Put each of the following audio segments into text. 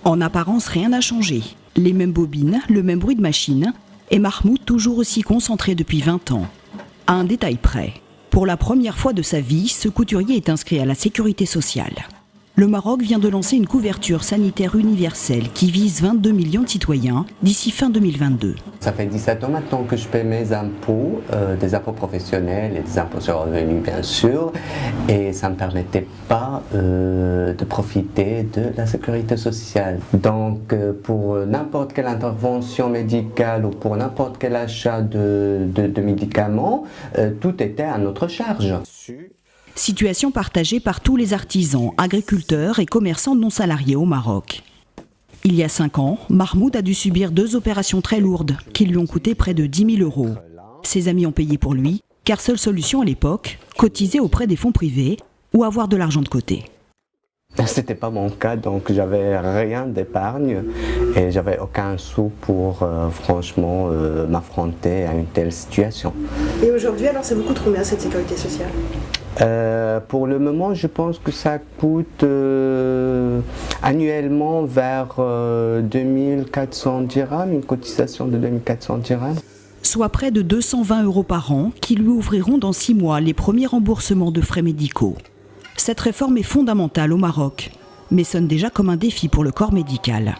En apparence, rien n'a changé. Les mêmes bobines, le même bruit de machine, et Mahmoud toujours aussi concentré depuis 20 ans. À un détail près, pour la première fois de sa vie, ce couturier est inscrit à la sécurité sociale. Le Maroc vient de lancer une couverture sanitaire universelle qui vise 22 millions de citoyens d'ici fin 2022. Ça fait 17 ans maintenant que je paie mes impôts, des impôts professionnels et des impôts sur le revenu bien sûr, et ça ne me permettait pas de profiter de la sécurité sociale. Donc pour n'importe quelle intervention médicale ou pour n'importe quel achat de médicaments, tout était à notre charge. Situation partagée par tous les artisans, agriculteurs et commerçants non salariés au Maroc. Il y a 5 ans, Mahmoud a dû subir 2 opérations très lourdes qui lui ont coûté près de 10 000 €. Ses amis ont payé pour lui, car seule solution à l'époque, cotiser auprès des fonds privés ou avoir de l'argent de côté. C'était pas mon cas, donc j'avais rien d'épargne et j'avais aucun sou pour franchement m'affronter à une telle situation. Et aujourd'hui, alors ça vous coûte combien cette sécurité sociale ? Pour le moment, je pense que ça coûte annuellement vers 2400 dirhams, une cotisation de 2400 dirhams. Soit près de 220 € par an qui lui ouvriront dans 6 mois les premiers remboursements de frais médicaux. Cette réforme est fondamentale au Maroc, mais sonne déjà comme un défi pour le corps médical.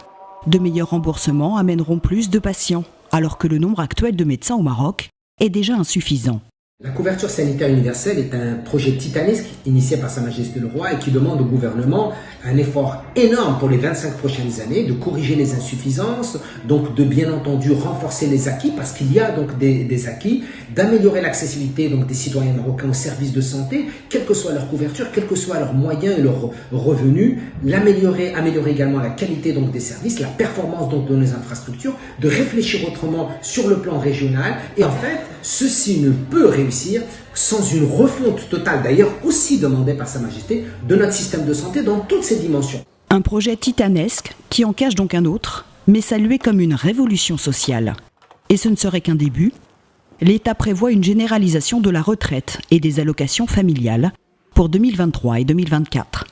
De meilleurs remboursements amèneront plus de patients, alors que le nombre actuel de médecins au Maroc est déjà insuffisant. La couverture sanitaire universelle est un projet titanesque initié par Sa Majesté le Roi et qui demande au gouvernement un effort énorme pour les 25 prochaines années de corriger les insuffisances, donc de bien entendu renforcer les acquis parce qu'il y a donc des acquis, d'améliorer l'accessibilité donc des citoyens marocains aux services de santé, quelle que soit leur couverture, quels que soient leurs moyens et leurs revenus, améliorer également la qualité donc des services, la performance donc de nos infrastructures, de réfléchir autrement sur le plan régional et en fait ceci ne peut réussir sans une refonte totale, d'ailleurs aussi demandée par Sa Majesté, de notre système de santé dans toutes ses dimensions. Un projet titanesque qui en cache donc un autre, mais salué comme une révolution sociale. Et ce ne serait qu'un début. L'État prévoit une généralisation de la retraite et des allocations familiales pour 2023 et 2024.